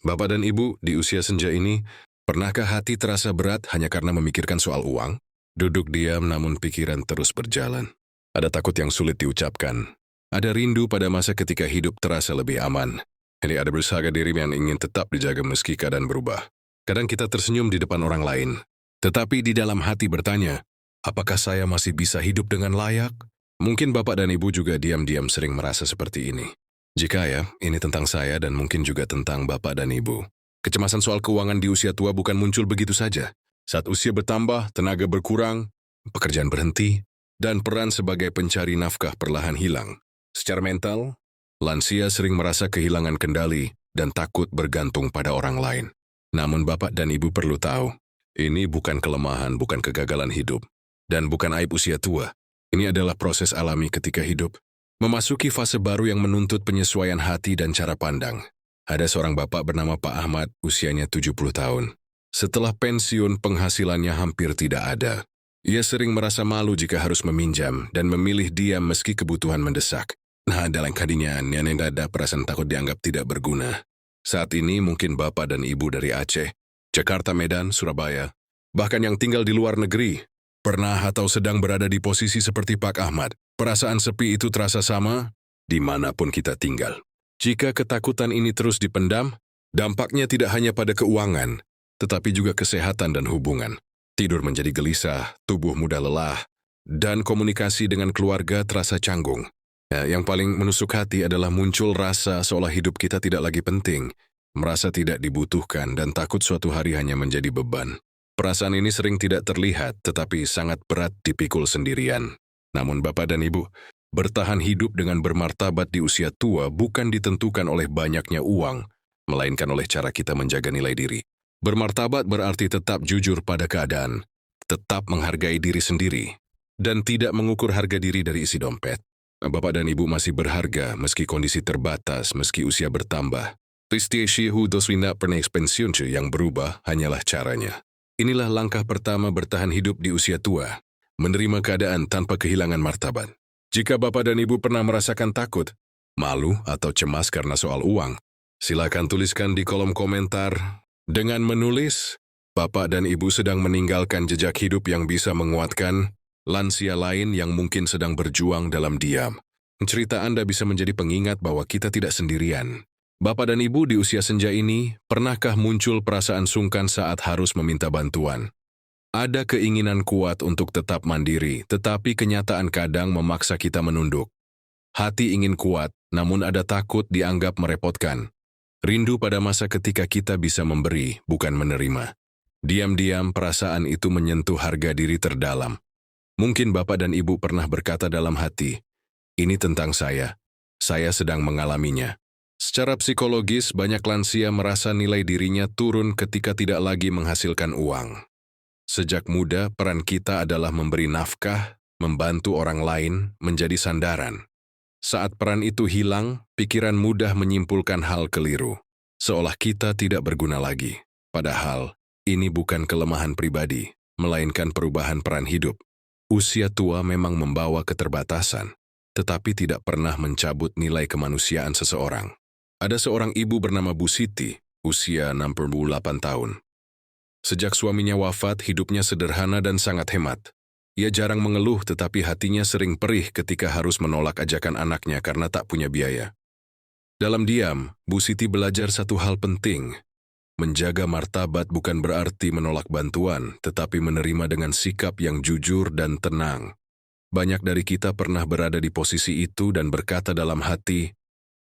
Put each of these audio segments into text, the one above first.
Bapak dan Ibu, di usia senja ini, pernahkah hati terasa berat hanya karena memikirkan soal uang? Duduk diam namun pikiran terus berjalan. Ada takut yang sulit diucapkan. Ada rindu pada masa ketika hidup terasa lebih aman. Ini ada bersaga diri yang ingin tetap dijaga meski keadaan berubah. Kadang kita tersenyum di depan orang lain. Tetapi di dalam hati bertanya, apakah saya masih bisa hidup dengan layak? Mungkin Bapak dan Ibu juga diam-diam sering merasa seperti ini. Jika ya, ini tentang saya dan mungkin juga tentang Bapak dan Ibu. Kecemasan soal keuangan di usia tua bukan muncul begitu saja. Saat usia bertambah, tenaga berkurang, pekerjaan berhenti, dan peran sebagai pencari nafkah perlahan hilang. Secara mental, lansia sering merasa kehilangan kendali dan takut bergantung pada orang lain. Namun Bapak dan Ibu perlu tahu, ini bukan kelemahan, bukan kegagalan hidup, dan bukan aib usia tua. Ini adalah proses alami ketika hidup memasuki fase baru yang menuntut penyesuaian hati dan cara pandang. Ada seorang bapak bernama Pak Ahmad, usianya 70 tahun. Setelah pensiun, penghasilannya hampir tidak ada. Ia sering merasa malu jika harus meminjam dan memilih diam meski kebutuhan mendesak. Nah, dalam kadinya, nenek ada perasaan takut dianggap tidak berguna. Saat ini mungkin Bapak dan Ibu dari Aceh, Jakarta, Medan, Surabaya, bahkan yang tinggal di luar negeri, pernah atau sedang berada di posisi seperti Pak Ahmad. Perasaan sepi itu terasa sama dimanapun kita tinggal. Jika ketakutan ini terus dipendam, dampaknya tidak hanya pada keuangan, tetapi juga kesehatan dan hubungan. Tidur menjadi gelisah, tubuh mudah lelah, dan komunikasi dengan keluarga terasa canggung. Yang paling menusuk hati adalah muncul rasa seolah hidup kita tidak lagi penting, merasa tidak dibutuhkan, dan takut suatu hari hanya menjadi beban. Perasaan ini sering tidak terlihat, tetapi sangat berat dipikul sendirian. Namun Bapak dan Ibu, bertahan hidup dengan bermartabat di usia tua bukan ditentukan oleh banyaknya uang, melainkan oleh cara kita menjaga nilai diri. Bermartabat berarti tetap jujur pada keadaan, tetap menghargai diri sendiri, dan tidak mengukur harga diri dari isi dompet. Bapak dan Ibu masih berharga meski kondisi terbatas, meski usia bertambah. Prestisihu doswina pernah pensiun yang berubah hanyalah caranya. Inilah langkah pertama bertahan hidup di usia tua, menerima keadaan tanpa kehilangan martabat. Jika Bapak dan Ibu pernah merasakan takut, malu, atau cemas karena soal uang, silakan tuliskan di kolom komentar. Dengan menulis, Bapak dan Ibu sedang meninggalkan jejak hidup yang bisa menguatkan lansia lain yang mungkin sedang berjuang dalam diam. Cerita Anda bisa menjadi pengingat bahwa kita tidak sendirian. Bapak dan Ibu di usia senja ini, pernahkah muncul perasaan sungkan saat harus meminta bantuan? Ada keinginan kuat untuk tetap mandiri, tetapi kenyataan kadang memaksa kita menunduk. Hati ingin kuat, namun ada takut dianggap merepotkan. Rindu pada masa ketika kita bisa memberi, bukan menerima. Diam-diam perasaan itu menyentuh harga diri terdalam. Mungkin Bapak dan Ibu pernah berkata dalam hati, ini tentang saya sedang mengalaminya. Secara psikologis, banyak lansia merasa nilai dirinya turun ketika tidak lagi menghasilkan uang. Sejak muda, peran kita adalah memberi nafkah, membantu orang lain, menjadi sandaran. Saat peran itu hilang, pikiran mudah menyimpulkan hal keliru, seolah kita tidak berguna lagi. Padahal, ini bukan kelemahan pribadi, melainkan perubahan peran hidup. Usia tua memang membawa keterbatasan, tetapi tidak pernah mencabut nilai kemanusiaan seseorang. Ada seorang ibu bernama Bu Siti, usia 68 tahun. Sejak suaminya wafat, hidupnya sederhana dan sangat hemat. Ia jarang mengeluh, tetapi hatinya sering perih ketika harus menolak ajakan anaknya karena tak punya biaya. Dalam diam, Bu Siti belajar satu hal penting. Menjaga martabat bukan berarti menolak bantuan, tetapi menerima dengan sikap yang jujur dan tenang. Banyak dari kita pernah berada di posisi itu dan berkata dalam hati,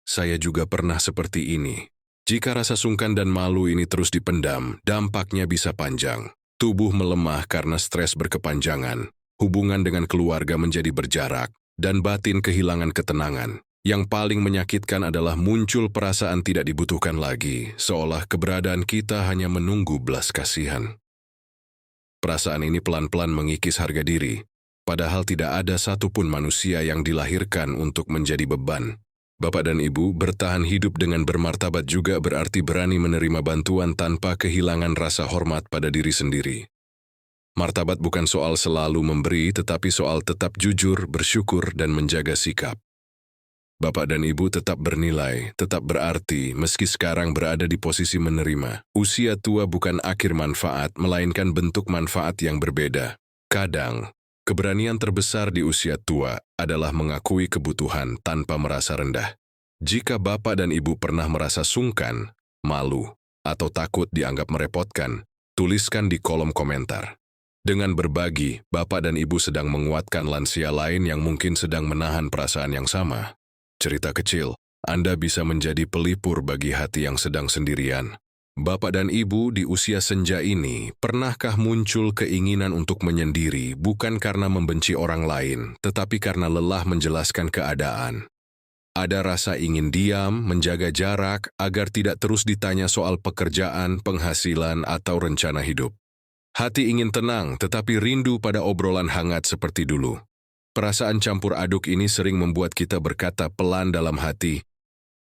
saya juga pernah seperti ini. Jika rasa sungkan dan malu ini terus dipendam, dampaknya bisa panjang. Tubuh melemah karena stres berkepanjangan, hubungan dengan keluarga menjadi berjarak, dan batin kehilangan ketenangan. Yang paling menyakitkan adalah muncul perasaan tidak dibutuhkan lagi, seolah keberadaan kita hanya menunggu belas kasihan. Perasaan ini pelan-pelan mengikis harga diri, padahal tidak ada satupun manusia yang dilahirkan untuk menjadi beban. Bapak dan Ibu, bertahan hidup dengan bermartabat juga berarti berani menerima bantuan tanpa kehilangan rasa hormat pada diri sendiri. Martabat bukan soal selalu memberi, tetapi soal tetap jujur, bersyukur, dan menjaga sikap. Bapak dan Ibu tetap bernilai, tetap berarti, meski sekarang berada di posisi menerima. Usia tua bukan akhir manfaat, melainkan bentuk manfaat yang berbeda. Kadang, keberanian terbesar di usia tua adalah mengakui kebutuhan tanpa merasa rendah. Jika Bapak dan Ibu pernah merasa sungkan, malu, atau takut dianggap merepotkan, tuliskan di kolom komentar. Dengan berbagi, Bapak dan Ibu sedang menguatkan lansia lain yang mungkin sedang menahan perasaan yang sama. Cerita kecil, Anda bisa menjadi pelipur bagi hati yang sedang sendirian. Bapak dan Ibu di usia senja ini, pernahkah muncul keinginan untuk menyendiri bukan karena membenci orang lain, tetapi karena lelah menjelaskan keadaan? Ada rasa ingin diam, menjaga jarak, agar tidak terus ditanya soal pekerjaan, penghasilan, atau rencana hidup. Hati ingin tenang, tetapi rindu pada obrolan hangat seperti dulu. Perasaan campur aduk ini sering membuat kita berkata pelan dalam hati,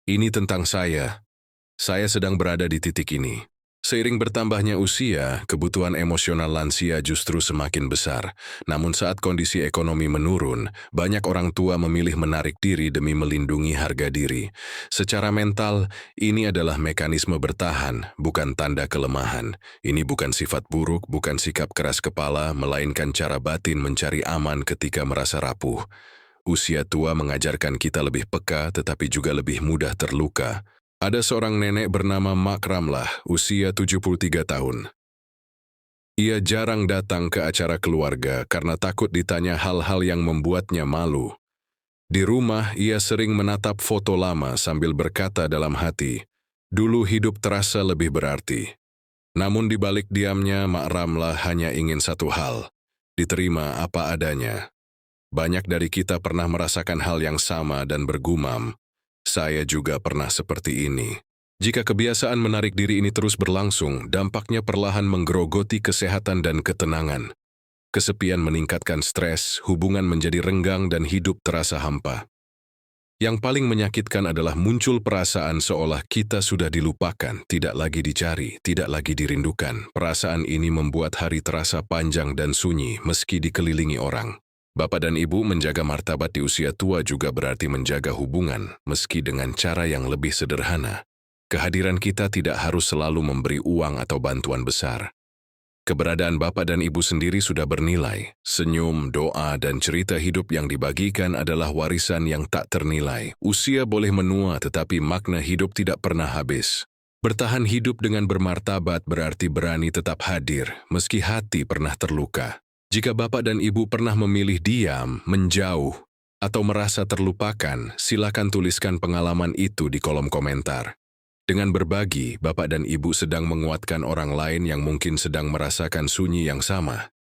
"Ini tentang saya. Saya sedang berada di titik ini." Seiring bertambahnya usia, kebutuhan emosional lansia justru semakin besar. Namun saat kondisi ekonomi menurun, banyak orang tua memilih menarik diri demi melindungi harga diri. Secara mental, ini adalah mekanisme bertahan, bukan tanda kelemahan. Ini bukan sifat buruk, bukan sikap keras kepala, melainkan cara batin mencari aman ketika merasa rapuh. Usia tua mengajarkan kita lebih peka, tetapi juga lebih mudah terluka. Ada seorang nenek bernama Mak Ramlah, usia 73 tahun. Ia jarang datang ke acara keluarga karena takut ditanya hal-hal yang membuatnya malu. Di rumah, ia sering menatap foto lama sambil berkata dalam hati, "Dulu hidup terasa lebih berarti." Namun di balik diamnya, Mak Ramlah hanya ingin satu hal, diterima apa adanya. Banyak dari kita pernah merasakan hal yang sama dan bergumam, "Saya juga pernah seperti ini." Jika kebiasaan menarik diri ini terus berlangsung, dampaknya perlahan menggerogoti kesehatan dan ketenangan. Kesepian meningkatkan stres, hubungan menjadi renggang dan hidup terasa hampa. Yang paling menyakitkan adalah muncul perasaan seolah kita sudah dilupakan, tidak lagi dicari, tidak lagi dirindukan. Perasaan ini membuat hari terasa panjang dan sunyi meski dikelilingi orang. Bapak dan Ibu menjaga martabat di usia tua juga berarti menjaga hubungan, meski dengan cara yang lebih sederhana. Kehadiran kita tidak harus selalu memberi uang atau bantuan besar. Keberadaan Bapak dan Ibu sendiri sudah bernilai. Senyum, doa, dan cerita hidup yang dibagikan adalah warisan yang tak ternilai. Usia boleh menua, tetapi makna hidup tidak pernah habis. Bertahan hidup dengan bermartabat berarti berani tetap hadir, meski hati pernah terluka. Jika Bapak dan Ibu pernah memilih diam, menjauh, atau merasa terlupakan, silakan tuliskan pengalaman itu di kolom komentar. Dengan berbagi, Bapak dan Ibu sedang menguatkan orang lain yang mungkin sedang merasakan sunyi yang sama.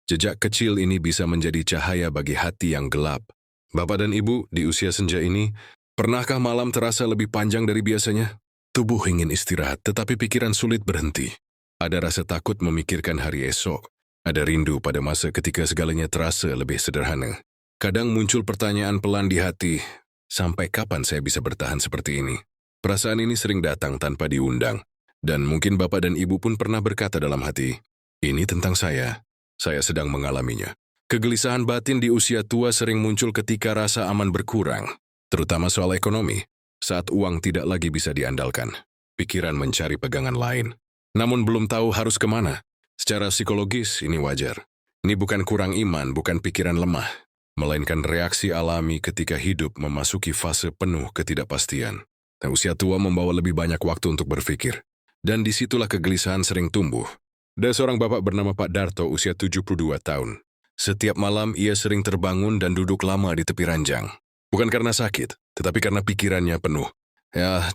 Jejak kecil ini bisa menjadi cahaya bagi hati yang gelap. Bapak dan Ibu, di usia senja ini, pernahkah malam terasa lebih panjang dari biasanya? Tubuh ingin istirahat, tetapi pikiran sulit berhenti. Ada rasa takut memikirkan hari esok. Ada rindu pada masa ketika segalanya terasa lebih sederhana. Kadang muncul pertanyaan pelan di hati, sampai kapan saya bisa bertahan seperti ini? Perasaan ini sering datang tanpa diundang. Dan mungkin Bapak dan Ibu pun pernah berkata dalam hati, "Ini tentang saya sedang mengalaminya." Kegelisahan batin di usia tua sering muncul ketika rasa aman berkurang, terutama soal ekonomi. Saat uang tidak lagi bisa diandalkan, pikiran mencari pegangan lain. Namun belum tahu harus kemana. Secara psikologis, ini wajar. Ini bukan kurang iman, bukan pikiran lemah, melainkan reaksi alami ketika hidup memasuki fase penuh ketidakpastian. Nah, usia tua membawa lebih banyak waktu untuk berpikir. Dan disitulah kegelisahan sering tumbuh. Ada seorang bapak bernama Pak Darto, usia 72 tahun. Setiap malam ia sering terbangun dan duduk lama di tepi ranjang. Bukan karena sakit, tetapi karena pikirannya penuh.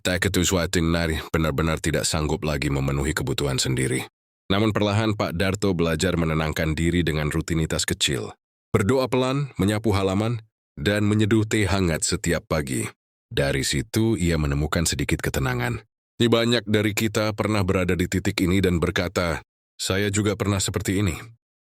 Tak ketusuatin benar-benar tidak sanggup lagi memenuhi kebutuhan sendiri. Namun perlahan Pak Darto belajar menenangkan diri dengan rutinitas kecil. Berdoa pelan, menyapu halaman, dan menyeduh teh hangat setiap pagi. Dari situ ia menemukan sedikit ketenangan. Banyak dari kita pernah berada di titik ini dan berkata, "Saya juga pernah seperti ini."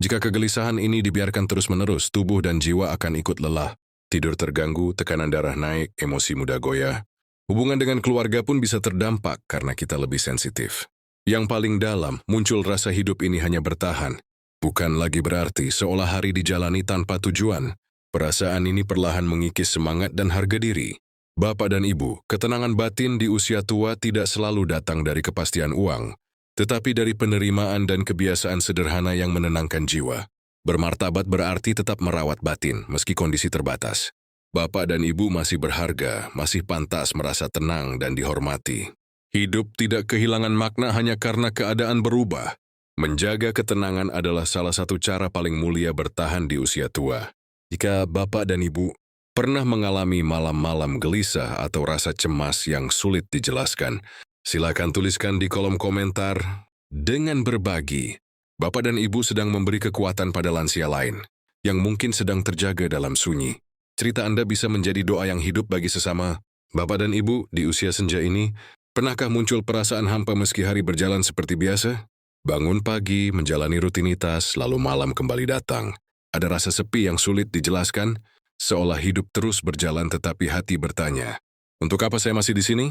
Jika kegelisahan ini dibiarkan terus-menerus, tubuh dan jiwa akan ikut lelah. Tidur terganggu, tekanan darah naik, emosi mudah goyah. Hubungan dengan keluarga pun bisa terdampak karena kita lebih sensitif. Yang paling dalam, muncul rasa hidup ini hanya bertahan. Bukan lagi berarti seolah hari dijalani tanpa tujuan. Perasaan ini perlahan mengikis semangat dan harga diri. Bapak dan Ibu, ketenangan batin di usia tua tidak selalu datang dari kepastian uang, tetapi dari penerimaan dan kebiasaan sederhana yang menenangkan jiwa. Bermartabat berarti tetap merawat batin, meski kondisi terbatas. Bapak dan Ibu masih berharga, masih pantas merasa tenang dan dihormati. Hidup tidak kehilangan makna hanya karena keadaan berubah. Menjaga ketenangan adalah salah satu cara paling mulia bertahan di usia tua. Jika Bapak dan Ibu pernah mengalami malam-malam gelisah atau rasa cemas yang sulit dijelaskan, silakan tuliskan di kolom komentar. Dengan berbagi, Bapak dan Ibu sedang memberi kekuatan pada lansia lain yang mungkin sedang terjaga dalam sunyi. Cerita Anda bisa menjadi doa yang hidup bagi sesama. Bapak dan Ibu, di usia senja ini, pernahkah muncul perasaan hampa meski hari berjalan seperti biasa? Bangun pagi, menjalani rutinitas, lalu malam kembali datang. Ada rasa sepi yang sulit dijelaskan, seolah hidup terus berjalan tetapi hati bertanya, untuk apa saya masih di sini?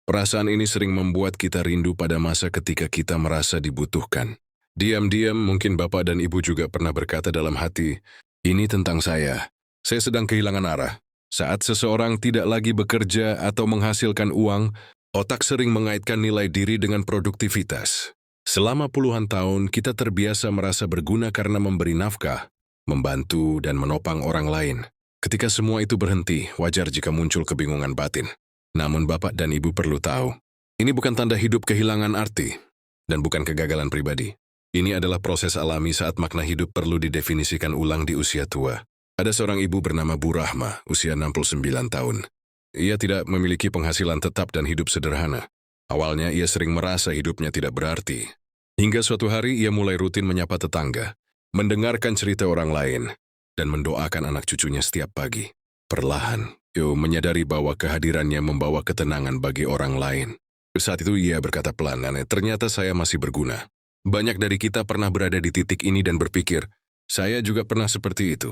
Perasaan ini sering membuat kita rindu pada masa ketika kita merasa dibutuhkan. Diam-diam mungkin Bapak dan Ibu juga pernah berkata dalam hati, ini tentang saya sedang kehilangan arah. Saat seseorang tidak lagi bekerja atau menghasilkan uang, otak sering mengaitkan nilai diri dengan produktivitas. Selama puluhan tahun, kita terbiasa merasa berguna karena memberi nafkah, membantu, dan menopang orang lain. Ketika semua itu berhenti, wajar jika muncul kebingungan batin. Namun Bapak dan Ibu perlu tahu, ini bukan tanda hidup kehilangan arti, dan bukan kegagalan pribadi. Ini adalah proses alami saat makna hidup perlu didefinisikan ulang di usia tua. Ada seorang ibu bernama Bu Rahma, usia 69 tahun. Ia tidak memiliki penghasilan tetap dan hidup sederhana. Awalnya ia sering merasa hidupnya tidak berarti. Hingga suatu hari ia mulai rutin menyapa tetangga, mendengarkan cerita orang lain, dan mendoakan anak cucunya setiap pagi. Perlahan, ia menyadari bahwa kehadirannya membawa ketenangan bagi orang lain. Saat itu ia berkata pelan, ternyata saya masih berguna. Banyak dari kita pernah berada di titik ini dan berpikir, saya juga pernah seperti itu.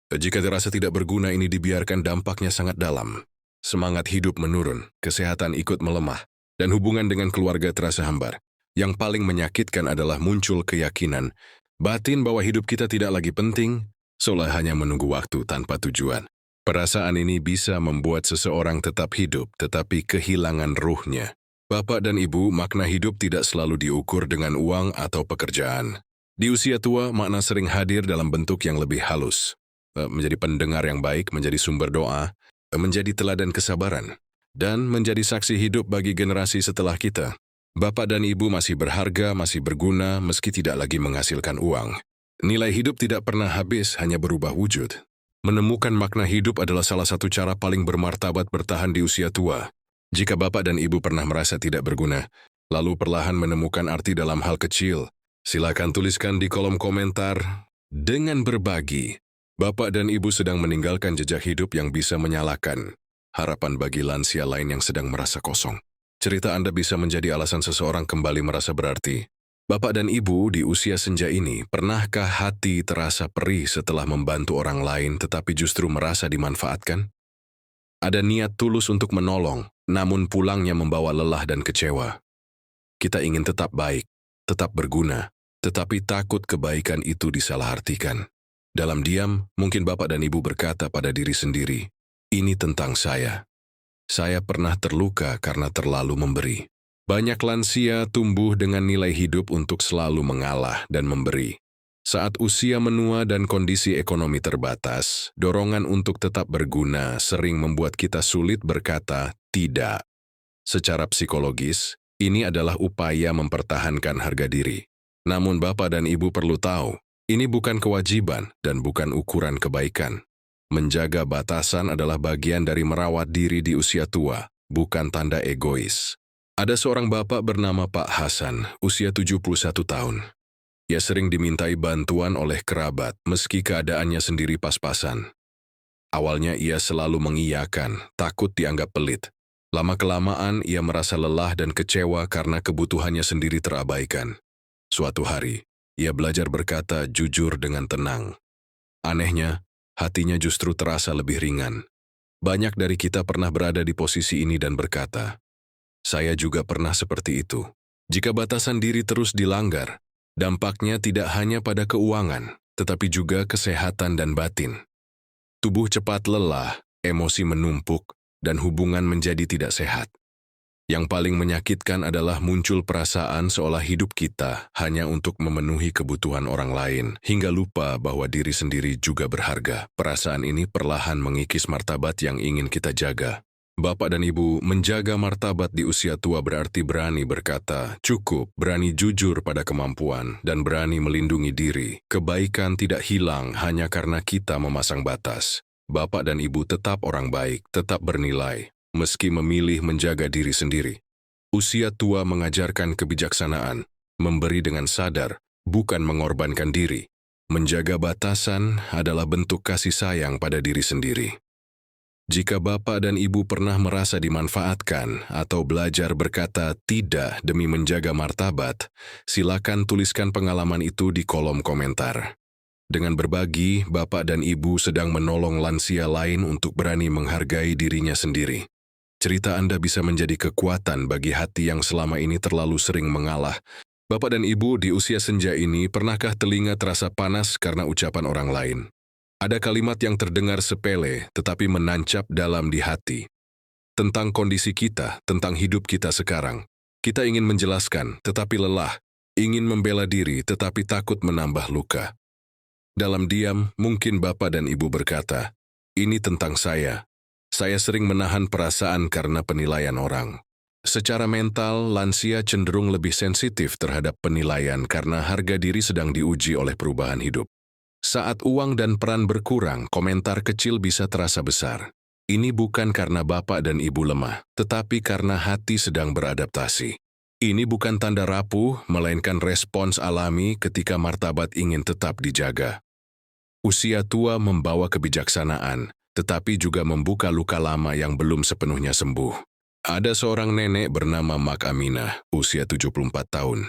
Jika terasa tidak berguna ini dibiarkan dampaknya sangat dalam. Semangat hidup menurun, kesehatan ikut melemah, dan hubungan dengan keluarga terasa hambar. Yang paling menyakitkan adalah muncul keyakinan batin bahwa hidup kita tidak lagi penting, seolah hanya menunggu waktu tanpa tujuan. Perasaan ini bisa membuat seseorang tetap hidup, tetapi kehilangan ruhnya. Bapak dan Ibu, makna hidup tidak selalu diukur dengan uang atau pekerjaan. Di usia tua, makna sering hadir dalam bentuk yang lebih halus. Menjadi pendengar yang baik, menjadi sumber doa, menjadi teladan kesabaran, dan menjadi saksi hidup bagi generasi setelah kita. Bapak dan Ibu masih berharga, masih berguna, meski tidak lagi menghasilkan uang. Nilai hidup tidak pernah habis, hanya berubah wujud. Menemukan makna hidup adalah salah satu cara paling bermartabat bertahan di usia tua. Jika Bapak dan Ibu pernah merasa tidak berguna, lalu perlahan menemukan arti dalam hal kecil, silakan tuliskan di kolom komentar. Dengan berbagi, Bapak dan Ibu sedang meninggalkan jejak hidup yang bisa menyalakan harapan bagi lansia lain yang sedang merasa kosong. Cerita Anda bisa menjadi alasan seseorang kembali merasa berarti. Bapak dan Ibu di usia senja ini, pernahkah hati terasa perih setelah membantu orang lain tetapi justru merasa dimanfaatkan? Ada niat tulus untuk menolong, namun pulangnya membawa lelah dan kecewa. Kita ingin tetap baik, tetap berguna, tetapi takut kebaikan itu disalahartikan. Dalam diam, mungkin Bapak dan Ibu berkata pada diri sendiri, ini tentang saya. Saya pernah terluka karena terlalu memberi. Banyak lansia tumbuh dengan nilai hidup untuk selalu mengalah dan memberi. Saat usia menua dan kondisi ekonomi terbatas, dorongan untuk tetap berguna sering membuat kita sulit berkata tidak. Secara psikologis, ini adalah upaya mempertahankan harga diri. Namun Bapak dan Ibu perlu tahu, ini bukan kewajiban dan bukan ukuran kebaikan. Menjaga batasan adalah bagian dari merawat diri di usia tua, bukan tanda egois. Ada seorang bapak bernama Pak Hasan, usia 71 tahun. Ia sering dimintai bantuan oleh kerabat, meski keadaannya sendiri pas-pasan. Awalnya ia selalu mengiyakan, takut dianggap pelit. Lama-kelamaan ia merasa lelah dan kecewa karena kebutuhannya sendiri terabaikan. Suatu hari, ia belajar berkata jujur dengan tenang. Anehnya, hatinya justru terasa lebih ringan. Banyak dari kita pernah berada di posisi ini dan berkata, saya juga pernah seperti itu. Jika batasan diri terus dilanggar, dampaknya tidak hanya pada keuangan, tetapi juga kesehatan dan batin. Tubuh cepat lelah, emosi menumpuk, dan hubungan menjadi tidak sehat. Yang paling menyakitkan adalah muncul perasaan seolah hidup kita hanya untuk memenuhi kebutuhan orang lain, hingga lupa bahwa diri sendiri juga berharga. Perasaan ini perlahan mengikis martabat yang ingin kita jaga. Bapak dan Ibu, menjaga martabat di usia tua berarti berani berkata, cukup, berani jujur pada kemampuan, dan berani melindungi diri. Kebaikan tidak hilang hanya karena kita memasang batas. Bapak dan Ibu tetap orang baik, tetap bernilai, meski memilih menjaga diri sendiri. Usia tua mengajarkan kebijaksanaan, memberi dengan sadar, bukan mengorbankan diri. Menjaga batasan adalah bentuk kasih sayang pada diri sendiri. Jika Bapak dan Ibu pernah merasa dimanfaatkan atau belajar berkata tidak demi menjaga martabat, silakan tuliskan pengalaman itu di kolom komentar. Dengan berbagi, Bapak dan Ibu sedang menolong lansia lain untuk berani menghargai dirinya sendiri. Cerita Anda bisa menjadi kekuatan bagi hati yang selama ini terlalu sering mengalah. Bapak dan Ibu, di usia senja ini, pernahkah telinga terasa panas karena ucapan orang lain? Ada kalimat yang terdengar sepele, tetapi menancap dalam di hati. Tentang kondisi kita, tentang hidup kita sekarang. Kita ingin menjelaskan, tetapi lelah. Ingin membela diri, tetapi takut menambah luka. Dalam diam, mungkin Bapak dan Ibu berkata, ini tentang saya. Saya sering menahan perasaan karena penilaian orang. Secara mental, lansia cenderung lebih sensitif terhadap penilaian karena harga diri sedang diuji oleh perubahan hidup. Saat uang dan peran berkurang, komentar kecil bisa terasa besar. Ini bukan karena Bapak dan Ibu lemah, tetapi karena hati sedang beradaptasi. Ini bukan tanda rapuh, melainkan respons alami ketika martabat ingin tetap dijaga. Usia tua membawa kebijaksanaan, tetapi juga membuka luka lama yang belum sepenuhnya sembuh. Ada seorang nenek bernama Mak Aminah, usia 74 tahun.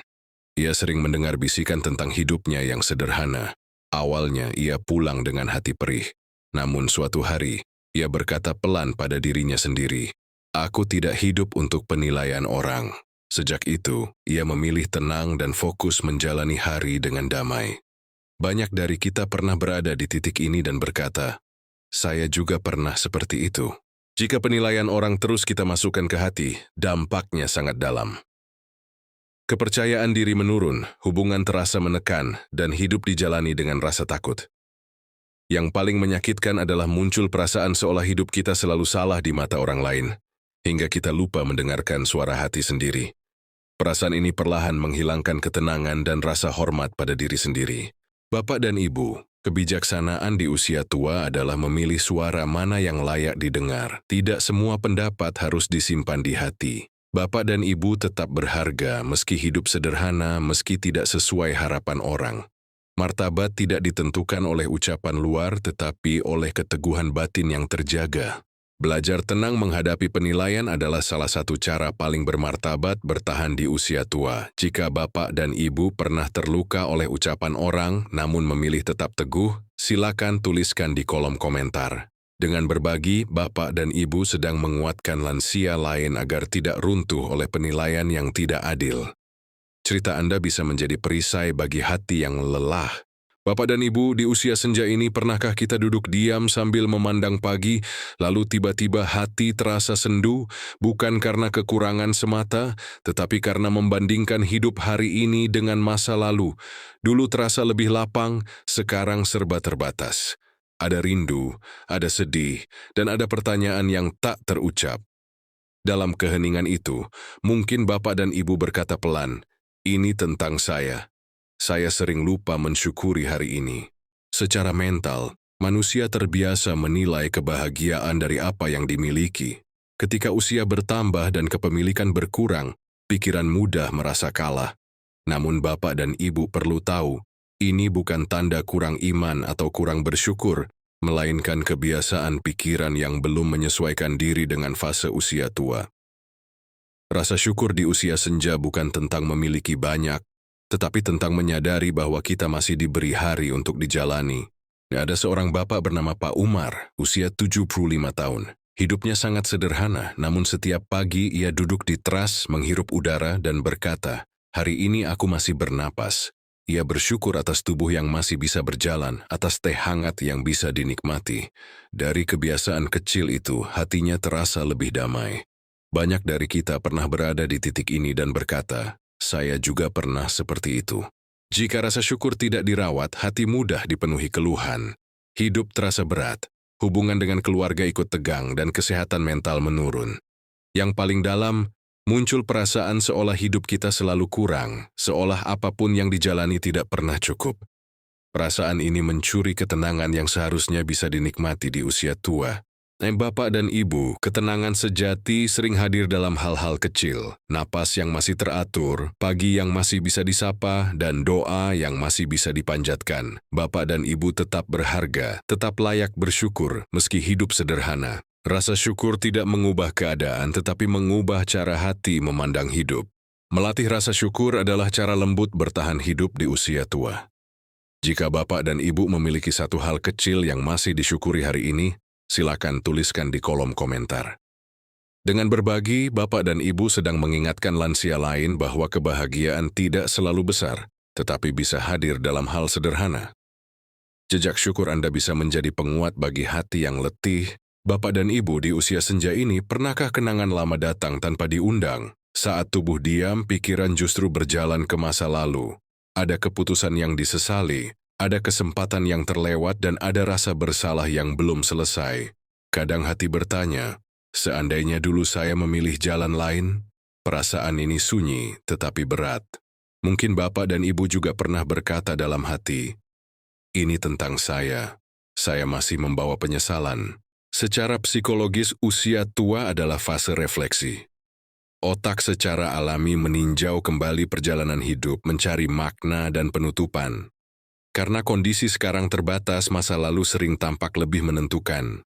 Ia sering mendengar bisikan tentang hidupnya yang sederhana. Awalnya ia pulang dengan hati perih, namun suatu hari ia berkata pelan pada dirinya sendiri, "Aku tidak hidup untuk penilaian orang." Sejak itu, ia memilih tenang dan fokus menjalani hari dengan damai. Banyak dari kita pernah berada di titik ini dan berkata, "Saya juga pernah seperti itu." Jika penilaian orang terus kita masukkan ke hati, dampaknya sangat dalam. Kepercayaan diri menurun, hubungan terasa menekan, dan hidup dijalani dengan rasa takut. Yang paling menyakitkan adalah muncul perasaan seolah hidup kita selalu salah di mata orang lain, hingga kita lupa mendengarkan suara hati sendiri. Perasaan ini perlahan menghilangkan ketenangan dan rasa hormat pada diri sendiri. Bapak dan Ibu, kebijaksanaan di usia tua adalah memilih suara mana yang layak didengar. Tidak semua pendapat harus disimpan di hati. Bapak dan Ibu tetap berharga meski hidup sederhana, meski tidak sesuai harapan orang. Martabat tidak ditentukan oleh ucapan luar, tetapi oleh keteguhan batin yang terjaga. Belajar tenang menghadapi penilaian adalah salah satu cara paling bermartabat bertahan di usia tua. Jika Bapak dan Ibu pernah terluka oleh ucapan orang, namun memilih tetap teguh, silakan tuliskan di kolom komentar. Dengan berbagi, Bapak dan Ibu sedang menguatkan lansia lain agar tidak runtuh oleh penilaian yang tidak adil. Cerita Anda bisa menjadi perisai bagi hati yang lelah. Bapak dan Ibu, di usia senja ini pernahkah kita duduk diam sambil memandang pagi, lalu tiba-tiba hati terasa sendu, bukan karena kekurangan semata, tetapi karena membandingkan hidup hari ini dengan masa lalu. Dulu terasa lebih lapang, sekarang serba terbatas. Ada rindu, ada sedih, dan ada pertanyaan yang tak terucap. Dalam keheningan itu, mungkin Bapak dan Ibu berkata pelan, "Ini tentang saya. Saya sering lupa mensyukuri hari ini." Secara mental, manusia terbiasa menilai kebahagiaan dari apa yang dimiliki. Ketika usia bertambah dan kepemilikan berkurang, pikiran mudah merasa kalah. Namun Bapak dan Ibu perlu tahu, ini bukan tanda kurang iman atau kurang bersyukur, melainkan kebiasaan pikiran yang belum menyesuaikan diri dengan fase usia tua. Rasa syukur di usia senja bukan tentang memiliki banyak, tetapi tentang menyadari bahwa kita masih diberi hari untuk dijalani. Ada seorang bapak bernama Pak Umar, usia 75 tahun. Hidupnya sangat sederhana, namun setiap pagi ia duduk di teras, menghirup udara dan berkata, "Hari ini aku masih bernapas." Ia bersyukur atas tubuh yang masih bisa berjalan, atas teh hangat yang bisa dinikmati. Dari kebiasaan kecil itu, hatinya terasa lebih damai. Banyak dari kita pernah berada di titik ini dan berkata, "Saya juga pernah seperti itu." Jika rasa syukur tidak dirawat, hati mudah dipenuhi keluhan. Hidup terasa berat, hubungan dengan keluarga ikut tegang, dan kesehatan mental menurun. Yang paling dalam, muncul perasaan seolah hidup kita selalu kurang, seolah apapun yang dijalani tidak pernah cukup. Perasaan ini mencuri ketenangan yang seharusnya bisa dinikmati di usia tua. Bapak dan Ibu, ketenangan sejati sering hadir dalam hal-hal kecil, napas yang masih teratur, pagi yang masih bisa disapa, dan doa yang masih bisa dipanjatkan. Bapak dan Ibu tetap berharga, tetap layak bersyukur, meski hidup sederhana. Rasa syukur tidak mengubah keadaan, tetapi mengubah cara hati memandang hidup. Melatih rasa syukur adalah cara lembut bertahan hidup di usia tua. Jika Bapak dan Ibu memiliki satu hal kecil yang masih disyukuri hari ini, silakan tuliskan di kolom komentar. Dengan berbagi, Bapak dan Ibu sedang mengingatkan lansia lain bahwa kebahagiaan tidak selalu besar, tetapi bisa hadir dalam hal sederhana. Jejak syukur Anda bisa menjadi penguat bagi hati yang letih. Bapak dan Ibu di usia senja ini, pernahkah kenangan lama datang tanpa diundang? Saat tubuh diam, pikiran justru berjalan ke masa lalu. Ada keputusan yang disesali, ada kesempatan yang terlewat, dan ada rasa bersalah yang belum selesai. Kadang hati bertanya, seandainya dulu saya memilih jalan lain? Perasaan ini sunyi tetapi berat. Mungkin Bapak dan Ibu juga pernah berkata dalam hati, "Ini tentang saya masih membawa penyesalan." Secara psikologis, usia tua adalah fase refleksi. Otak secara alami meninjau kembali perjalanan hidup, mencari makna dan penutupan. Karena kondisi sekarang terbatas, masa lalu sering tampak lebih menentukan.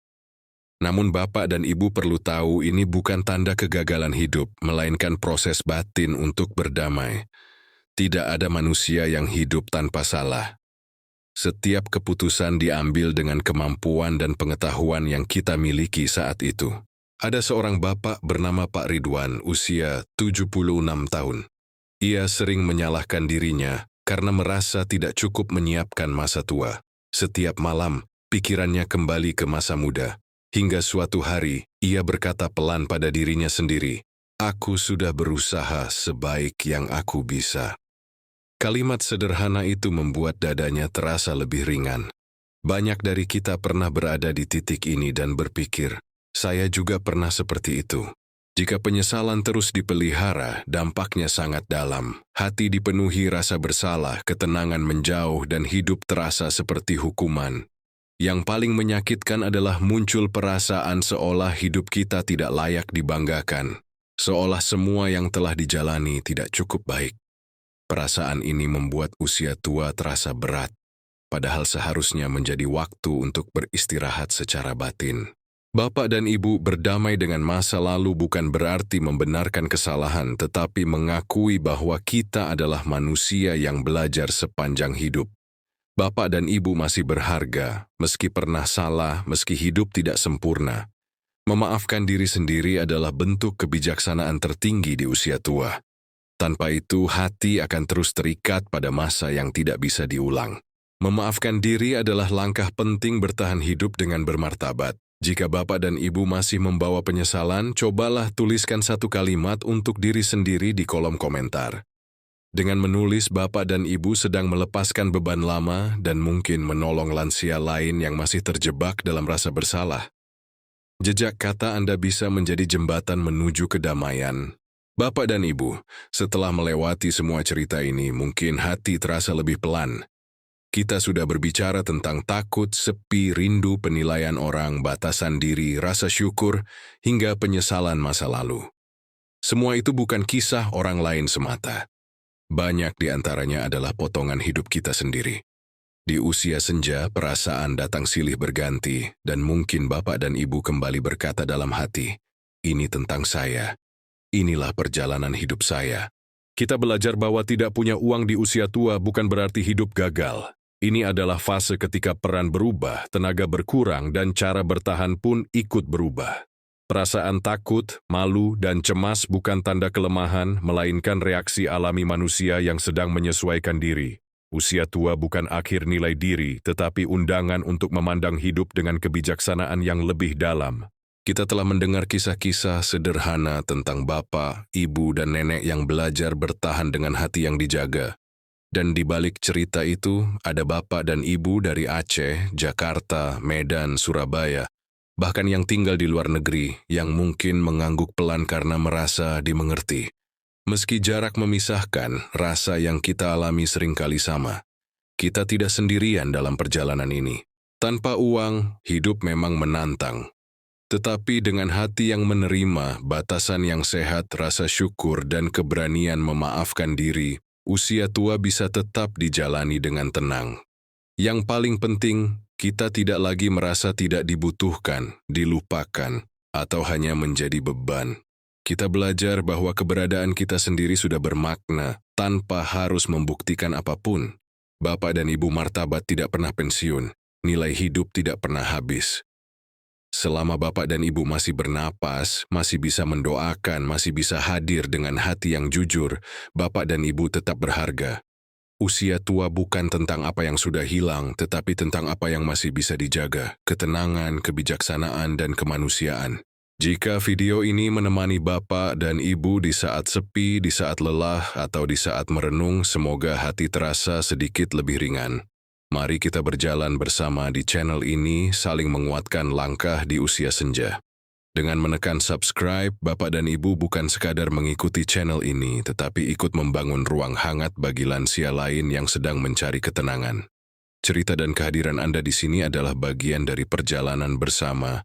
Namun Bapak dan Ibu perlu tahu, ini bukan tanda kegagalan hidup, melainkan proses batin untuk berdamai. Tidak ada manusia yang hidup tanpa salah. Setiap keputusan diambil dengan kemampuan dan pengetahuan yang kita miliki saat itu. Ada seorang bapak bernama Pak Ridwan, usia 76 tahun. Ia sering menyalahkan dirinya karena merasa tidak cukup menyiapkan masa tua. Setiap malam, pikirannya kembali ke masa muda. Hingga suatu hari, ia berkata pelan pada dirinya sendiri, "Aku sudah berusaha sebaik yang aku bisa." Kalimat sederhana itu membuat dadanya terasa lebih ringan. Banyak dari kita pernah berada di titik ini dan berpikir, "Saya juga pernah seperti itu." Jika penyesalan terus dipelihara, dampaknya sangat dalam. Hati dipenuhi rasa bersalah, ketenangan menjauh, dan hidup terasa seperti hukuman. Yang paling menyakitkan adalah muncul perasaan seolah hidup kita tidak layak dibanggakan, seolah semua yang telah dijalani tidak cukup baik. Perasaan ini membuat usia tua terasa berat, padahal seharusnya menjadi waktu untuk beristirahat secara batin. Bapak dan Ibu, berdamai dengan masa lalu bukan berarti membenarkan kesalahan, tetapi mengakui bahwa kita adalah manusia yang belajar sepanjang hidup. Bapak dan Ibu masih berharga, meski pernah salah, meski hidup tidak sempurna. Memaafkan diri sendiri adalah bentuk kebijaksanaan tertinggi di usia tua. Tanpa itu, hati akan terus terikat pada masa yang tidak bisa diulang. Memaafkan diri adalah langkah penting bertahan hidup dengan bermartabat. Jika Bapak dan Ibu masih membawa penyesalan, cobalah tuliskan satu kalimat untuk diri sendiri di kolom komentar. Dengan menulis, Bapak dan Ibu sedang melepaskan beban lama dan mungkin menolong lansia lain yang masih terjebak dalam rasa bersalah. Jejak kata Anda bisa menjadi jembatan menuju kedamaian. Bapak dan Ibu, setelah melewati semua cerita ini, mungkin hati terasa lebih pelan. Kita sudah berbicara tentang takut, sepi, rindu, penilaian orang, batasan diri, rasa syukur, hingga penyesalan masa lalu. Semua itu bukan kisah orang lain semata. Banyak di antaranya adalah potongan hidup kita sendiri. Di usia senja, perasaan datang silih berganti, dan mungkin Bapak dan Ibu kembali berkata dalam hati, "Ini tentang saya. Inilah perjalanan hidup saya." Kita belajar bahwa tidak punya uang di usia tua bukan berarti hidup gagal. Ini adalah fase ketika peran berubah, tenaga berkurang, dan cara bertahan pun ikut berubah. Perasaan takut, malu, dan cemas bukan tanda kelemahan, melainkan reaksi alami manusia yang sedang menyesuaikan diri. Usia tua bukan akhir nilai diri, tetapi undangan untuk memandang hidup dengan kebijaksanaan yang lebih dalam. Kita telah mendengar kisah-kisah sederhana tentang bapak, ibu, dan nenek yang belajar bertahan dengan hati yang dijaga. Dan di balik cerita itu, ada bapak dan ibu dari Aceh, Jakarta, Medan, Surabaya, bahkan yang tinggal di luar negeri, yang mungkin mengangguk pelan karena merasa dimengerti. Meski jarak memisahkan, rasa yang kita alami seringkali sama. Kita tidak sendirian dalam perjalanan ini. Tanpa uang, hidup memang menantang. Tetapi dengan hati yang menerima, batasan yang sehat, rasa syukur, dan keberanian memaafkan diri, usia tua bisa tetap dijalani dengan tenang. Yang paling penting, kita tidak lagi merasa tidak dibutuhkan, dilupakan, atau hanya menjadi beban. Kita belajar bahwa keberadaan kita sendiri sudah bermakna, tanpa harus membuktikan apapun. Bapak dan Ibu martabat tidak pernah pensiun, nilai hidup tidak pernah habis. Selama Bapak dan Ibu masih bernapas, masih bisa mendoakan, masih bisa hadir dengan hati yang jujur, Bapak dan Ibu tetap berharga. Usia tua bukan tentang apa yang sudah hilang, tetapi tentang apa yang masih bisa dijaga, ketenangan, kebijaksanaan, dan kemanusiaan. Jika video ini menemani Bapak dan Ibu di saat sepi, di saat lelah, atau di saat merenung, semoga hati terasa sedikit lebih ringan. Mari kita berjalan bersama di channel ini, saling menguatkan langkah di usia senja. Dengan menekan subscribe, Bapak dan Ibu bukan sekadar mengikuti channel ini, tetapi ikut membangun ruang hangat bagi lansia lain yang sedang mencari ketenangan. Cerita dan kehadiran Anda di sini adalah bagian dari perjalanan bersama,